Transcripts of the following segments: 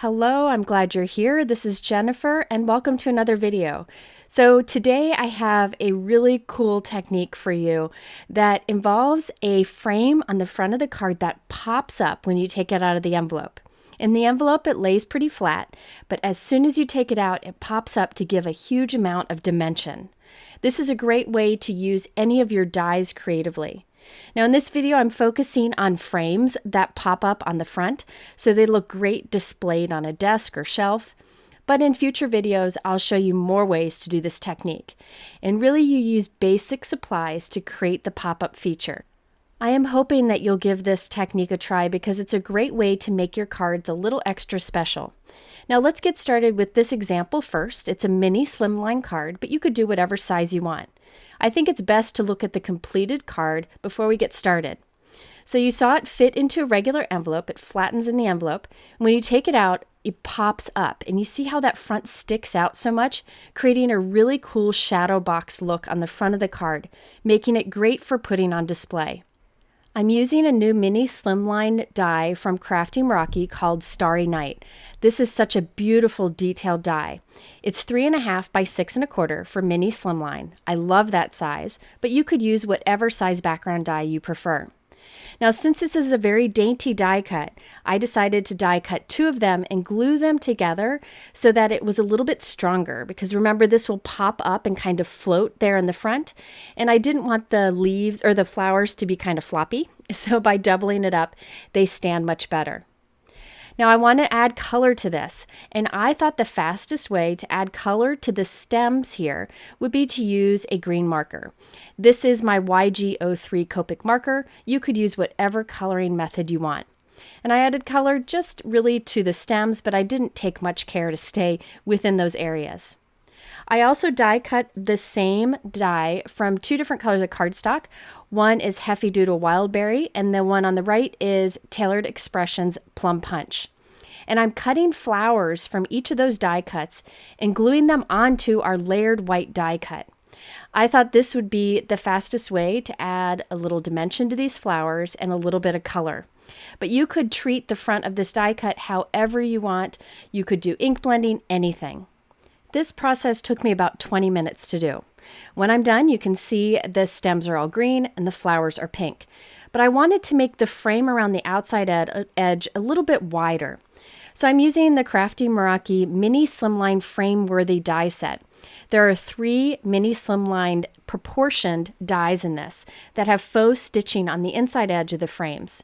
Hello, I'm glad you're here. This is Jennifer and welcome to another video. So today I have a really cool technique for you that involves a frame on the front of the card that pops up when you take it out of the envelope. In the envelope it lays pretty flat, but as soon as you take it out it pops up to give a huge amount of dimension. This is a great way to use any of your dies creatively. Now in this video, I'm focusing on frames that pop up on the front, so they look great displayed on a desk or shelf. But in future videos, I'll show you more ways to do this technique. And really you use basic supplies to create the pop-up feature. I am hoping that you'll give this technique a try because it's a great way to make your cards a little extra special. Now let's get started with this example first. It's a mini Slimline card, but you could do whatever size you want. I think it's best to look at the completed card before we get started. So you saw it fit into a regular envelope. It flattens in the envelope. When you take it out, it pops up, and you see how that front sticks out so much, creating a really cool shadow box look on the front of the card, making it great for putting on display. I'm using a new mini Slimline die from Crafty Meraki called Starry Night. This is such a beautiful detailed die. It's 3.5 by 6 1/4 for mini Slimline. I love that size, but you could use whatever size background die you prefer. Now since this is a very dainty die cut, I decided to die cut 2 of them and glue them together so that it was a little bit stronger, because remember this will pop up and kind of float there in the front, and I didn't want the leaves or the flowers to be kind of floppy, so by doubling it up they stand much better. Now I want to add color to this, and I thought the fastest way to add color to the stems here would be to use a green marker. This is my YG03 Copic marker. You could use whatever coloring method you want. And I added color just really to the stems, but I didn't take much care to stay within those areas. I also die cut the same die from 2 different colors of cardstock. One is Heffy Doodle Wildberry, and the one on the right is Tailored Expressions Plum Punch. And I'm cutting flowers from each of those die cuts and gluing them onto our layered white die cut. I thought this would be the fastest way to add a little dimension to these flowers and a little bit of color. But you could treat the front of this die cut however you want. You could do ink blending, anything. This process took me about 20 minutes to do. When I'm done, you can see the stems are all green and the flowers are pink. But I wanted to make the frame around the outside edge a little bit wider. So I'm using the Crafty Meraki Mini Slimline Frame-Worthy die set. There are 3 mini Slimline proportioned dies in this that have faux stitching on the inside edge of the frames.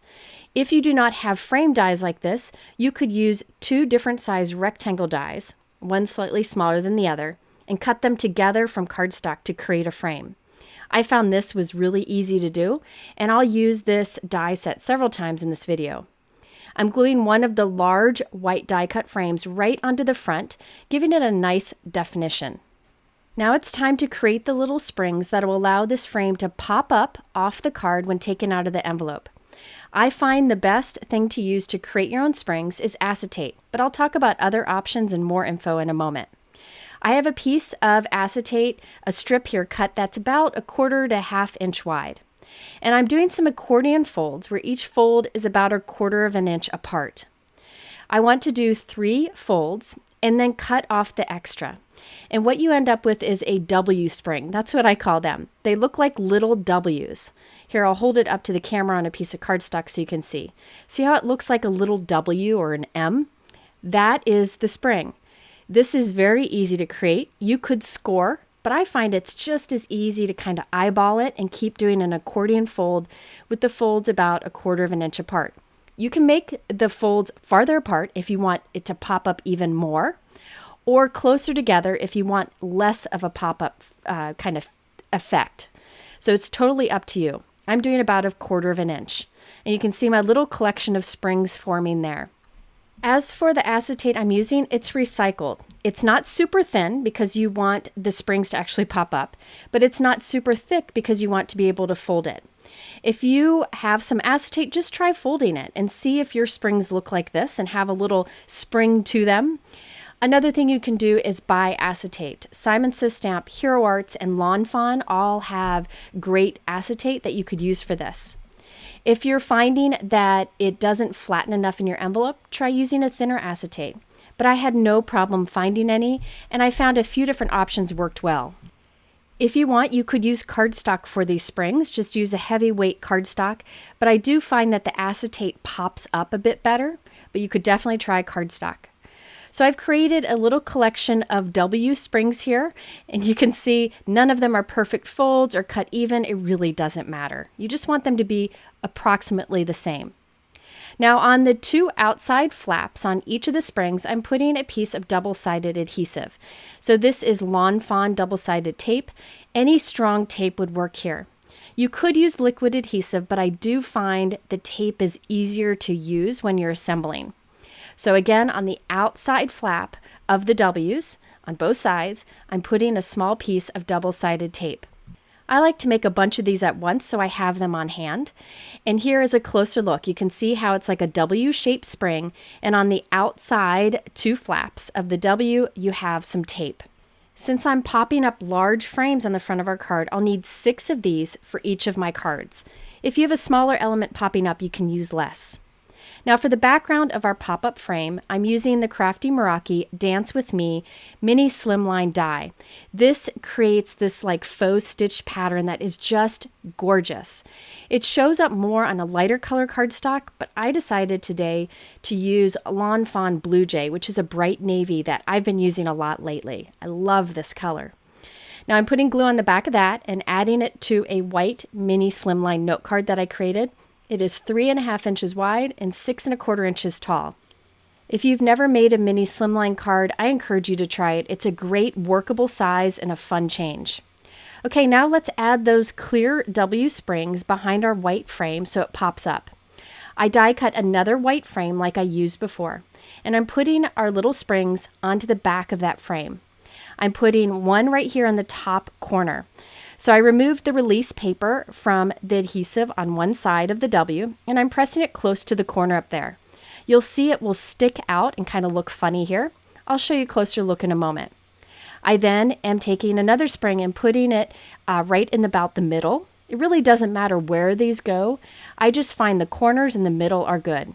If you do not have frame dies like this, you could use 2 different size rectangle dies, one slightly smaller than the other, and cut them together from cardstock to create a frame. I found this was really easy to do, and I'll use this die set several times in this video. I'm gluing one of the large white die cut frames right onto the front, giving it a nice definition. Now it's time to create the little springs that will allow this frame to pop up off the card when taken out of the envelope. I find the best thing to use to create your own springs is acetate, but I'll talk about other options and more info in a moment. I have a piece of acetate, a strip here cut that's about 1/4 to 1/2 inch wide. And I'm doing some accordion folds where each fold is about 1/4 inch apart. I want to do 3 folds and then cut off the extra. And what you end up with is a W spring. That's what I call them. They look like little W's. Here, I'll hold it up to the camera on a piece of cardstock so you can see. See how it looks like a little W or an M? That is the spring. This is very easy to create. You could score, but I find it's just as easy to kind of eyeball it and keep doing an accordion fold with the folds about 1/4 inch apart. You can make the folds farther apart if you want it to pop up even more, or closer together if you want less of a pop-up kind of effect. So it's totally up to you. I'm doing about 1/4 inch, and you can see my little collection of springs forming there. As for the acetate I'm using, it's recycled. It's not super thin because you want the springs to actually pop up, but it's not super thick because you want to be able to fold it. If you have some acetate, just try folding it and see if your springs look like this and have a little spring to them. Another thing you can do is buy acetate. Simon Says Stamp, Hero Arts, and Lawn Fawn all have great acetate that you could use for this. If you're finding that it doesn't flatten enough in your envelope, try using a thinner acetate. But I had no problem finding any, and I found a few different options worked well. If you want, you could use cardstock for these springs. Just use a heavyweight cardstock, but I do find that the acetate pops up a bit better, but you could definitely try cardstock. So I've created a little collection of W springs here, and you can see none of them are perfect folds or cut even. It really doesn't matter. You just want them to be approximately the same. Now on the two outside flaps on each of the springs, I'm putting a piece of double-sided adhesive. So this is Lawn Fawn double-sided tape. Any strong tape would work here. You could use liquid adhesive, but I do find the tape is easier to use when you're assembling. So again, on the outside flap of the W's, on both sides, I'm putting a small piece of double-sided tape. I like to make a bunch of these at once so I have them on hand. And here is a closer look. You can see how it's like a W-shaped spring, and on the outside two flaps of the W, you have some tape. Since I'm popping up large frames on the front of our card, I'll need 6 of these for each of my cards. If you have a smaller element popping up, you can use less. Now for the background of our pop-up frame, I'm using the Crafty Meraki Dance With Me mini slimline die. This creates this like faux stitch pattern that is just gorgeous. It shows up more on a lighter color cardstock, but I decided today to use Lawn Fawn Blue Jay, which is a bright navy that I've been using a lot lately. I love this color. Now I'm putting glue on the back of that and adding it to a white mini slimline note card that I created. It is 3.5 inches wide and 6.25 inches tall. If you've never made a mini slimline card, I encourage you to try it. It's a great workable size and a fun change. Okay, now let's add those clear W springs behind our white frame so it pops up. I die cut another white frame like I used before, and I'm putting our little springs onto the back of that frame. I'm putting one right here on the top corner. So I removed the release paper from the adhesive on one side of the W, and I'm pressing it close to the corner up there. You'll see it will stick out and kind of look funny here. I'll show you a closer look in a moment. I then am taking another spring and putting it right in about the middle. It really doesn't matter where these go. I just find the corners and the middle are good.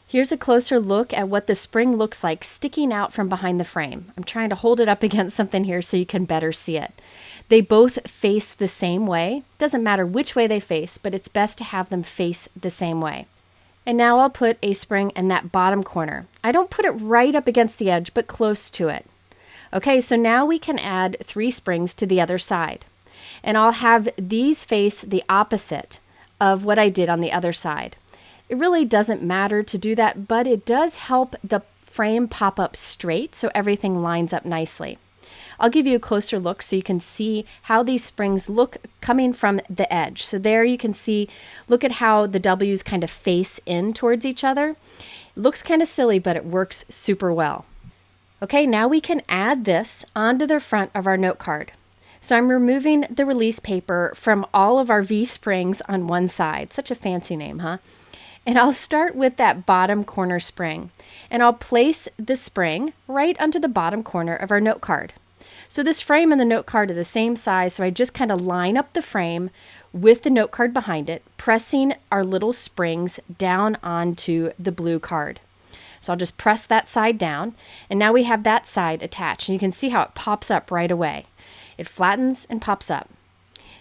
Here's a closer look at what the spring looks like sticking out from behind the frame. I'm trying to hold it up against something here so you can better see it. They both face the same way. Doesn't matter which way they face, but it's best to have them face the same way. And now I'll put a spring in that bottom corner. I don't put it right up against the edge, but close to it. Okay, so now we can add 3 springs to the other side. And I'll have these face the opposite of what I did on the other side. It really doesn't matter to do that, but it does help the frame pop up straight so everything lines up nicely. I'll give you a closer look so you can see how these springs look coming from the edge. So there you can see, look at how the W's kind of face in towards each other. It looks kind of silly, but it works super well. Okay, now we can add this onto the front of our note card. So I'm removing the release paper from all of our V springs on one side. Such a fancy name, huh? And I'll start with that bottom corner spring. And I'll place the spring right onto the bottom corner of our note card. So this frame and the note card are the same size, so I just kind of line up the frame with the note card behind it, pressing our little springs down onto the blue card. So I'll just press that side down, and now we have that side attached. And you can see how it pops up right away. It flattens and pops up.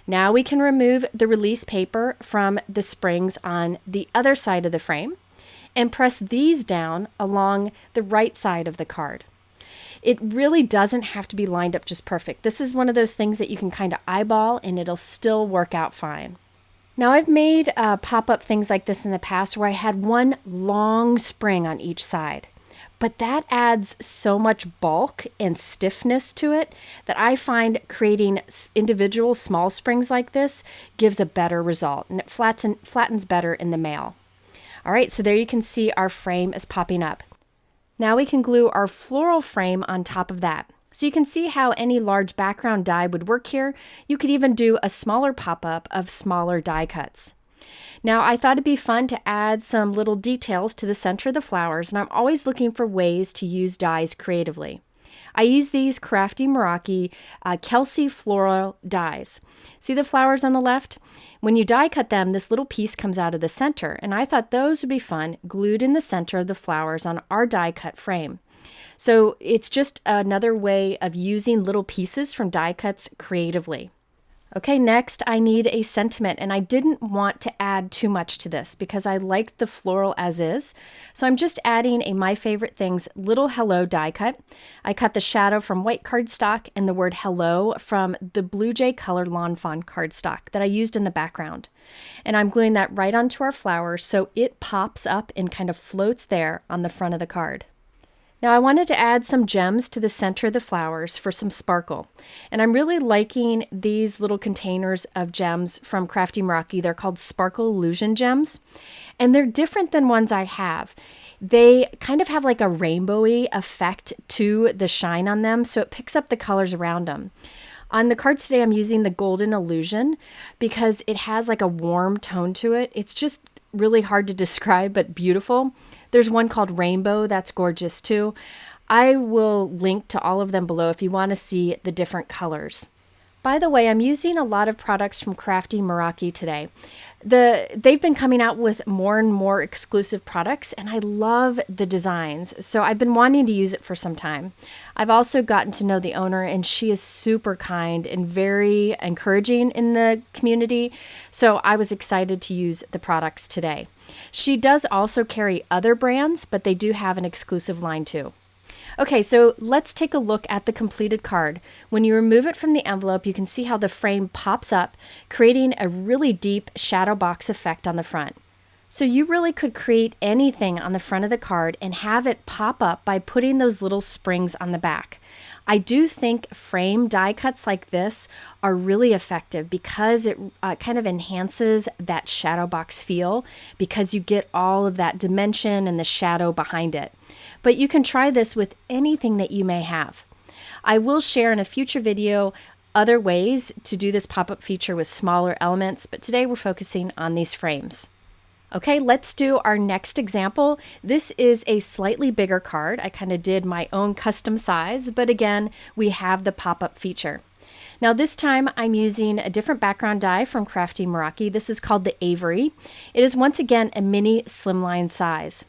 Now we can remove the release paper from the springs on the other side of the frame and press these down along the right side of the card. It really doesn't have to be lined up just perfect. This is one of those things that you can kind of eyeball and it'll still work out fine. Now I've made pop-up things like this in the past where I had one long spring on each side, but that adds so much bulk and stiffness to it that I find creating individual small springs like this gives a better result, and it flattens better in the mail. All right, so there you can see our frame is popping up. Now we can glue our floral frame on top of that. So you can see how any large background die would work here. You could even do a smaller pop-up of smaller die cuts. Now I thought it'd be fun to add some little details to the center of the flowers, and I'm always looking for ways to use dies creatively. I use these Crafty Meraki Kelsey floral dies. See the flowers on the left? When you die cut them, this little piece comes out of the center, and I thought those would be fun, glued in the center of the flowers on our die cut frame. So it's just another way of using little pieces from die cuts creatively. Okay, next I need a sentiment, and I didn't want to add too much to this because I liked the floral as is. So I'm just adding a My Favorite Things little hello die cut. I cut the shadow from white cardstock and the word hello from the Blue Jay Color Lawn Fawn cardstock that I used in the background. And I'm gluing that right onto our flower so it pops up and kind of floats there on the front of the card. Now I wanted to add some gems to the center of the flowers for some sparkle. And I'm really liking these little containers of gems from Crafty Meraki. They're called Sparkle Illusion Gems. And they're different than ones I have. They kind of have like a rainbowy effect to the shine on them, so it picks up the colors around them. On the cards today, I'm using the Golden Illusion because it has like a warm tone to it. It's just really hard to describe, but beautiful. There's one called Rainbow that's gorgeous too. I will link to all of them below if you want to see the different colors. By the way, I'm using a lot of products from Crafty Meraki today. They've been coming out with more and more exclusive products, and I love the designs, so I've been wanting to use it for some time. I've also gotten to know the owner, and she is super kind and very encouraging in the community, so I was excited to use the products today. She does also carry other brands, but they do have an exclusive line too. Okay, so let's take a look at the completed card. When you remove it from the envelope, you can see how the frame pops up, creating a really deep shadow box effect on the front. So you really could create anything on the front of the card and have it pop up by putting those little springs on the back. I do think frame die cuts like this are really effective because it kind of enhances that shadow box feel because you get all of that dimension and the shadow behind it. But you can try this with anything that you may have. I will share in a future video other ways to do this pop-up feature with smaller elements, but today we're focusing on these frames. Okay, let's do our next example. This is a slightly bigger card. I kind of did my own custom size, but again, we have the pop-up feature. Now this time I'm using a different background die from Crafty Meraki. This is called the Avery. It is once again a mini slimline size.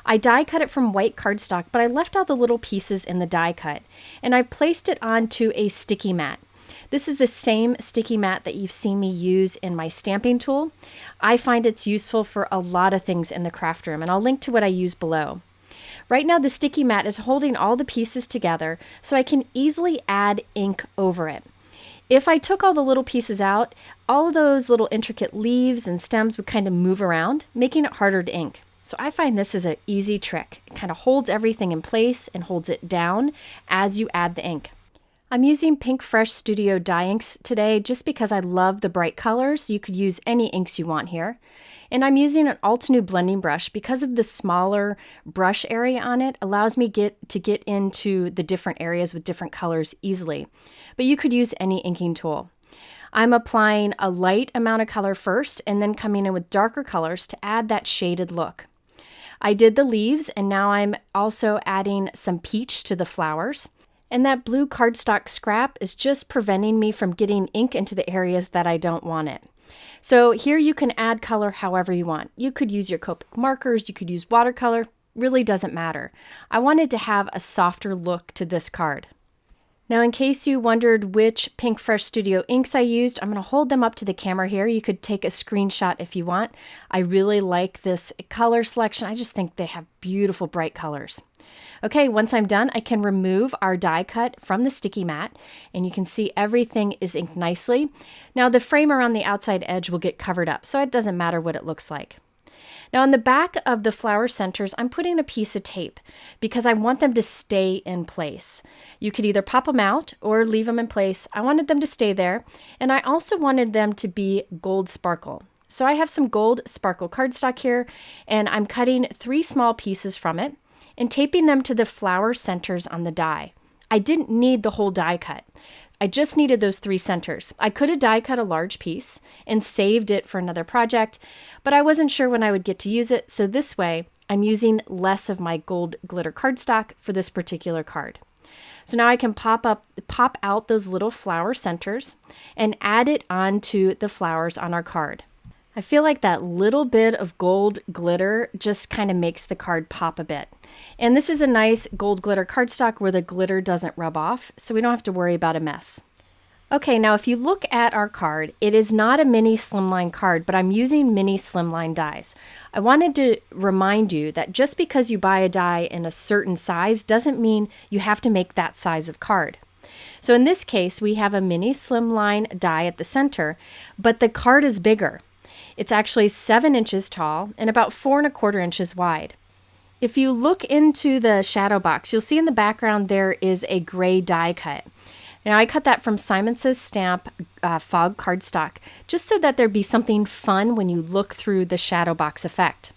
I die cut it from white cardstock, but I left out the little pieces in the die cut, and I placed it onto a sticky mat. This is the same sticky mat that you've seen me use in my stamping tool. I find it's useful for a lot of things in the craft room, and I'll link to what I use below. Right now the sticky mat is holding all the pieces together so I can easily add ink over it. If I took all the little pieces out, all of those little intricate leaves and stems would kind of move around, making it harder to ink. So I find this is an easy trick. It kind of holds everything in place and holds it down as you add the ink. I'm using Pink Fresh Studio dye inks today just because I love the bright colors. You could use any inks you want here. And I'm using an Altenew blending brush because of the smaller brush area on it allows me to get into the different areas with different colors easily. But you could use any inking tool. I'm applying a light amount of color first and then coming in with darker colors to add that shaded look. I did the leaves, and now I'm also adding some peach to the flowers. And that blue cardstock scrap is just preventing me from getting ink into the areas that I don't want it. So here you can add color however you want. You could use your Copic markers, you could use watercolor, really doesn't matter. I wanted to have a softer look to this card. Now, in case you wondered which Pink Fresh Studio inks I used, I'm going to hold them up to the camera here. You could take a screenshot if you want. I really like this color selection. I just think they have beautiful bright colors. Okay, once I'm done, I can remove our die cut from the sticky mat, and you can see everything is inked nicely. Now, the frame around the outside edge will get covered up, so it doesn't matter what it looks like. Now on the back of the flower centers, I'm putting a piece of tape because I want them to stay in place. You could either pop them out or leave them in place. I wanted them to stay there, and I also wanted them to be gold sparkle. So I have some gold sparkle cardstock here, and I'm cutting 3 small pieces from it and taping them to the flower centers on the die. I didn't need the whole die cut. I just needed those 3 centers. I could have die cut a large piece and saved it for another project, but I wasn't sure when I would get to use it, so this way I'm using less of my gold glitter cardstock for this particular card. So now I can pop out those little flower centers and add it onto the flowers on our card. I feel like that little bit of gold glitter just kind of makes the card pop a bit. And this is a nice gold glitter cardstock where the glitter doesn't rub off, so we don't have to worry about a mess. Okay, now if you look at our card, it is not a mini slimline card, but I'm using mini slimline dies. I wanted to remind you that just because you buy a die in a certain size doesn't mean you have to make that size of card. So in this case, we have a mini slimline die at the center, but the card is bigger. It's actually 7 inches tall and about 4¼ inches wide. If you look into the shadow box, you'll see in the background there is a gray die cut. Now I cut that from Simon Says Stamp Fog cardstock, just so that there'd be something fun when you look through the shadow box effect.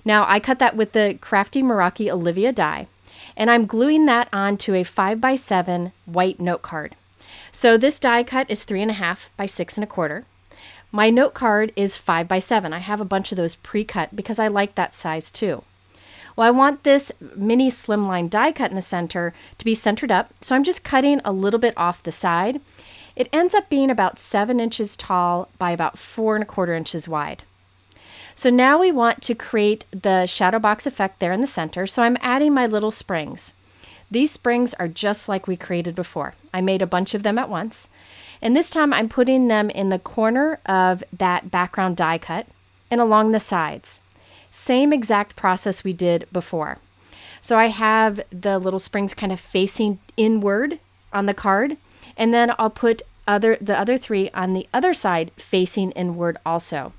Now I cut that with the Crafty Meraki Olivia die, and I'm gluing that onto a 5x7 white note card. So this die cut is 3.5 by 6.25. My note card is 5x7. I have a bunch of those pre-cut because I like that size too. Well, I want this mini slimline die cut in the center to be centered up, so I'm just cutting a little bit off the side. It ends up being about 7 inches tall by about 4¼ inches wide. So now we want to create the shadow box effect there in the center, so I'm adding my little springs. These springs are just like we created before. I made a bunch of them at once, and this time I'm putting them in the corner of that background die cut and along the sides. Same exact process we did before. So I have the little springs kind of facing inward on the card, and then I'll put the other 3 on the other side facing inward also.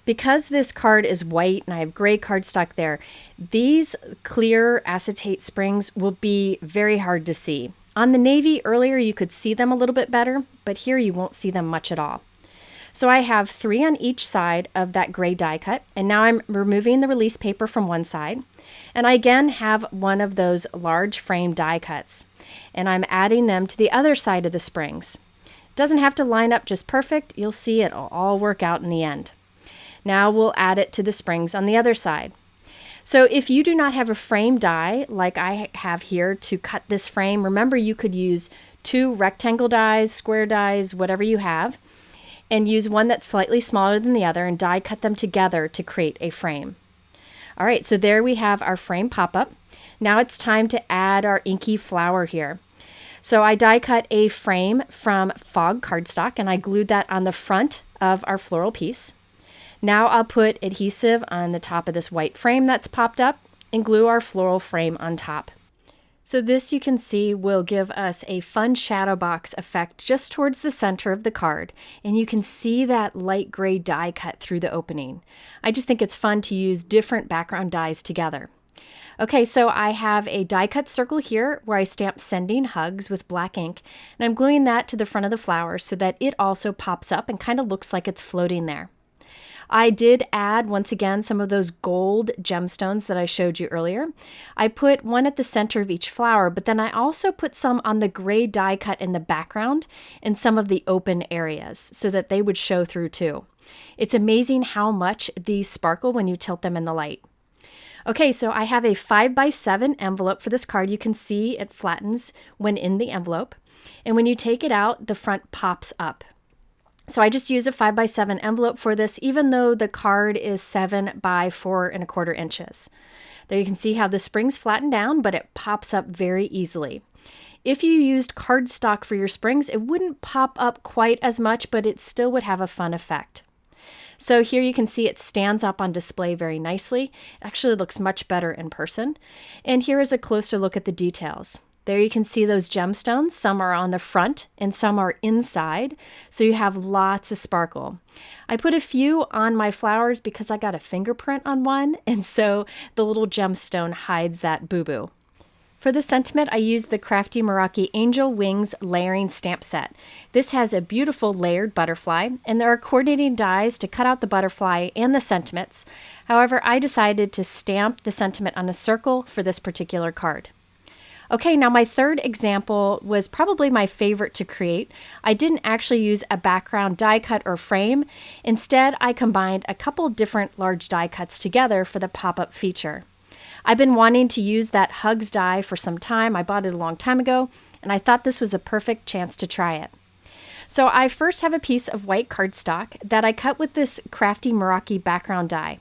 Because this card is white and I have gray cardstock there, these clear acetate springs will be very hard to see. On the navy earlier you could see them a little bit better, but here you won't see them much at all. So I have 3 on each side of that gray die cut, and now I'm removing the release paper from one side. And I again have one of those large frame die cuts, and I'm adding them to the other side of the springs. It doesn't have to line up just perfect. You'll see it'll all work out in the end. Now we'll add it to the springs on the other side. So if you do not have a frame die like I have here to cut this frame, remember you could use 2 rectangle dies, square dies, whatever you have, and use one that's slightly smaller than the other and die cut them together to create a frame. All right, so there we have our frame pop-up. Now it's time to add our inky flower here. So I die cut a frame from Fog cardstock and I glued that on the front of our floral piece. Now I'll put adhesive on the top of this white frame that's popped up and glue our floral frame on top. So this, you can see, will give us a fun shadow box effect just towards the center of the card, and you can see that light gray die cut through the opening. I just think it's fun to use different background dies together. Okay, so I have a die cut circle here where I stamped Sending Hugs with black ink, and I'm gluing that to the front of the flower so that it also pops up and kind of looks like it's floating there. I did add, once again, some of those gold gemstones that I showed you earlier. I put one at the center of each flower, but then I also put some on the gray die cut in the background and some of the open areas so that they would show through too. It's amazing how much these sparkle when you tilt them in the light. Okay, so I have a 5x7 envelope for this card. You can see it flattens when in the envelope. And when you take it out, the front pops up. So I just use a 5x7 envelope for this, even though the card is 7 by 4¼ inches. There you can see how the springs flatten down, but it pops up very easily. If you used cardstock for your springs, it wouldn't pop up quite as much, but it still would have a fun effect. So here you can see it stands up on display very nicely. It actually looks much better in person. And here is a closer look at the details. There you can see those gemstones. Some are on the front and some are inside, so you have lots of sparkle. I put a few on my flowers because I got a fingerprint on one, and so the little gemstone hides that boo-boo. For the sentiment, I used the Crafty Meraki Angel Wings Layering Stamp Set. This has a beautiful layered butterfly, and there are coordinating dies to cut out the butterfly and the sentiments. However, I decided to stamp the sentiment on a circle for this particular card. Okay, now my third example was probably my favorite to create. I didn't actually use a background die cut or frame. Instead, I combined a couple different large die cuts together for the pop-up feature. I've been wanting to use that Hugs die for some time. I bought it a long time ago, and I thought this was a perfect chance to try it. So I first have a piece of white cardstock that I cut with this Crafty Meraki background die.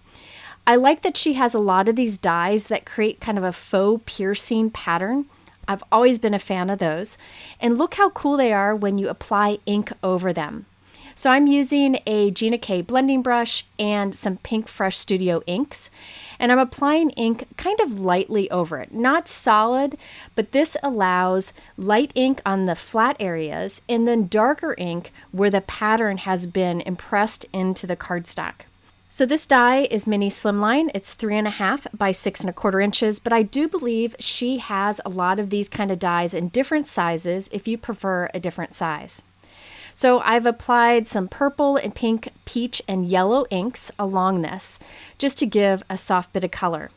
I like that she has a lot of these dies that create kind of a faux piercing pattern. I've always been a fan of those. And look how cool they are when you apply ink over them. So I'm using a Gina K blending brush and some Pink Fresh Studio inks, and I'm applying ink kind of lightly over it. Not solid, but this allows light ink on the flat areas and then darker ink where the pattern has been impressed into the cardstock. So this die is mini Slimline. It's 3.5 by 6.25 inches, but I do believe she has a lot of these kind of dies in different sizes if you prefer a different size. So I've applied some purple and pink, peach and yellow inks along this just to give a soft bit of color.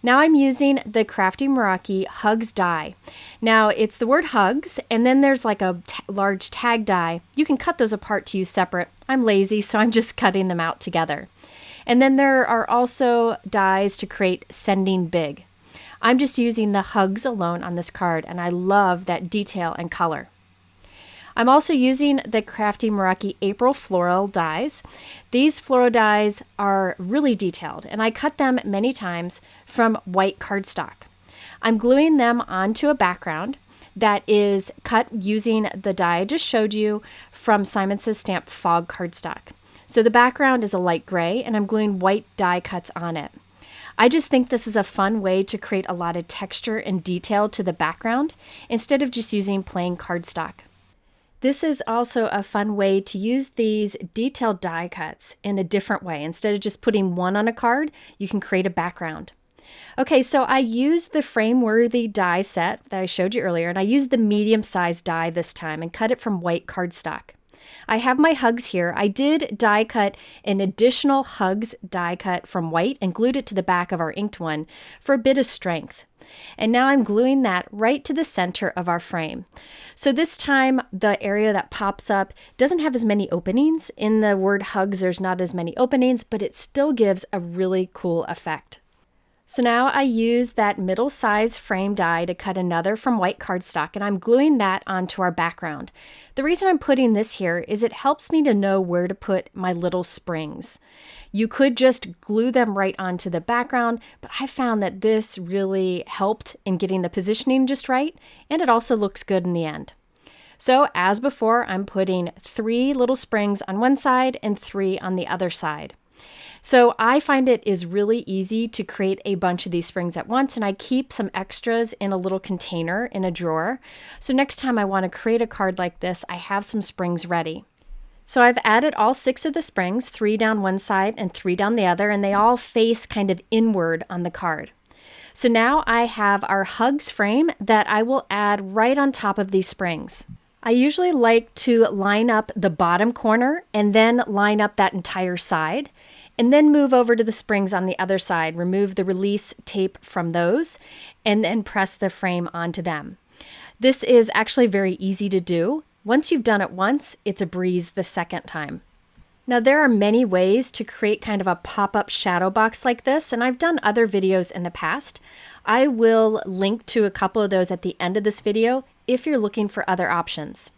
Now I'm using the Crafty Meraki Hugs die. Now it's the word Hugs, and then there's like a large tag die. You can cut those apart to use separate. I'm lazy, so I'm just cutting them out together. And then there are also dies to create Sending Big. I'm just using the Hugs alone on this card, and I love that detail and color. I'm also using the Crafty Meraki April floral dies. These floral dies are really detailed, and I cut them many times from white cardstock. I'm gluing them onto a background that is cut using the die I just showed you from Simon Says Stamp Fog cardstock. So the background is a light gray, and I'm gluing white die cuts on it. I just think this is a fun way to create a lot of texture and detail to the background instead of just using plain cardstock. This is also a fun way to use these detailed die cuts in a different way. Instead of just putting one on a card, you can create a background. Okay, so I used the frame-worthy die set that I showed you earlier, and I used the medium-sized die this time and cut it from white cardstock. I have my Hugs here. I did die cut an additional Hugs die cut from white and glued it to the back of our inked one for a bit of strength. And now I'm gluing that right to the center of our frame. So this time the area that pops up doesn't have as many openings. In the word Hugs, there's not as many openings, but it still gives a really cool effect. So now I use that middle size frame die to cut another from white cardstock, and I'm gluing that onto our background. The reason I'm putting this here is it helps me to know where to put my little springs. You could just glue them right onto the background, but I found that this really helped in getting the positioning just right, and it also looks good in the end. So as before, I'm putting 3 little springs on one side and 3 on the other side. So I find it is really easy to create a bunch of these springs at once, and I keep some extras in a little container in a drawer. So next time I want to create a card like this, I have some springs ready. So I've added all 6 of the springs, 3 down one side and 3 down the other, and they all face kind of inward on the card. So now I have our Hugs frame that I will add right on top of these springs. I usually like to line up the bottom corner and then line up that entire side, and then move over to the springs on the other side, remove the release tape from those, and then press the frame onto them. This is actually very easy to do. Once you've done it once, it's a breeze the second time. Now there are many ways to create kind of a pop-up shadow box like this, and I've done other videos in the past. I will link to a couple of those at the end of this video if you're looking for other options.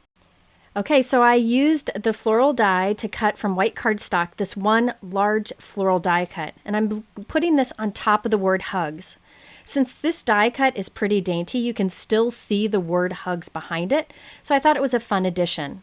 Okay, so I used the floral die to cut from white cardstock, this one large floral die cut, and I'm putting this on top of the word Hugs. Since this die cut is pretty dainty, you can still see the word Hugs behind it, so I thought it was a fun addition.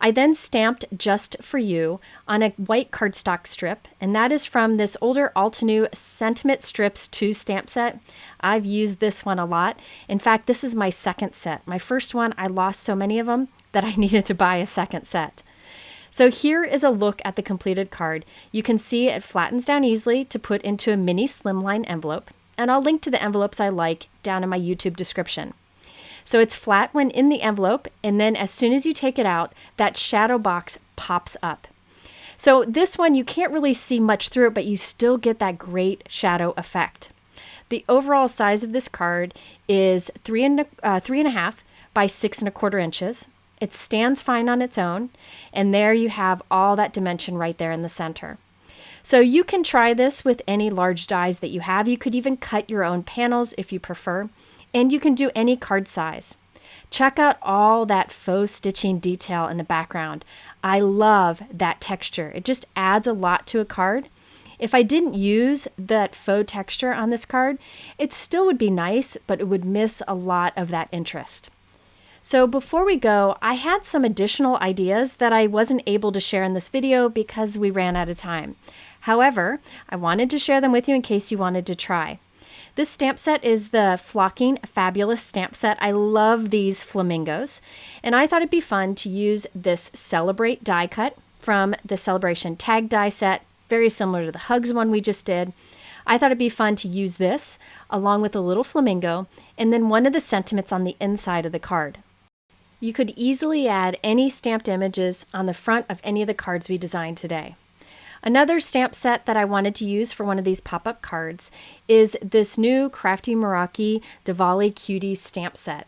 I then stamped Just For You on a white cardstock strip, and that is from this older Altenew Sentiment Strips 2 stamp set. I've used this one a lot. In fact, this is my second set. My first one, I lost so many of them that I needed to buy a second set. So here is a look at the completed card. You can see it flattens down easily to put into a mini Slimline envelope, and I'll link to the envelopes I like down in my YouTube description. So it's flat when in the envelope, and then as soon as you take it out, that shadow box pops up. So this one, you can't really see much through it, but you still get that great shadow effect. The overall size of this card is 3.5 by 6.25 inches. It stands fine on its own, and there you have all that dimension right there in the center. So you can try this with any large dies that you have. You could even cut your own panels if you prefer, and you can do any card size. Check out all that faux stitching detail in the background. I love that texture. It just adds a lot to a card. If I didn't use that faux texture on this card, it still would be nice, but it would miss a lot of that interest. So before we go, I had some additional ideas that I wasn't able to share in this video because we ran out of time. However, I wanted to share them with you in case you wanted to try. This stamp set is the Flocking Fabulous stamp set. I love these flamingos, and I thought it'd be fun to use this Celebrate die cut from the Celebration tag die set, very similar to the Hugs one we just did. I thought it'd be fun to use this along with a little flamingo and then one of the sentiments on the inside of the card. You could easily add any stamped images on the front of any of the cards we designed today. Another stamp set that I wanted to use for one of these pop-up cards is this new Crafty Meraki Diwali Cuties stamp set.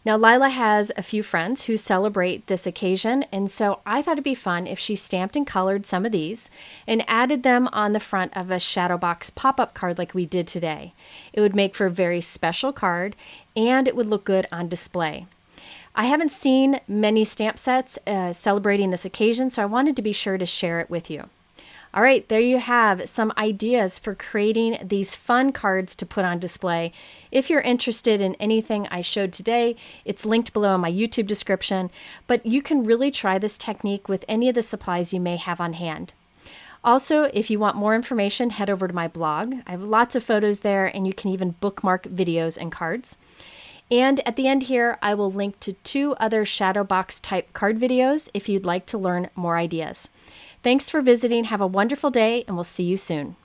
Now Lila has a few friends who celebrate this occasion, and so I thought it'd be fun if she stamped and colored some of these and added them on the front of a shadow box pop-up card like we did today. It would make for a very special card and it would look good on display. I haven't seen many stamp sets celebrating this occasion, so I wanted to be sure to share it with you. All right, there you have some ideas for creating these fun cards to put on display. If you're interested in anything I showed today, it's linked below in my YouTube description, but you can really try this technique with any of the supplies you may have on hand. Also, if you want more information, head over to my blog. I have lots of photos there, and you can even bookmark videos and cards. And at the end here, I will link to 2 other shadow box type card videos if you'd like to learn more ideas. Thanks for visiting. Have a wonderful day, and we'll see you soon.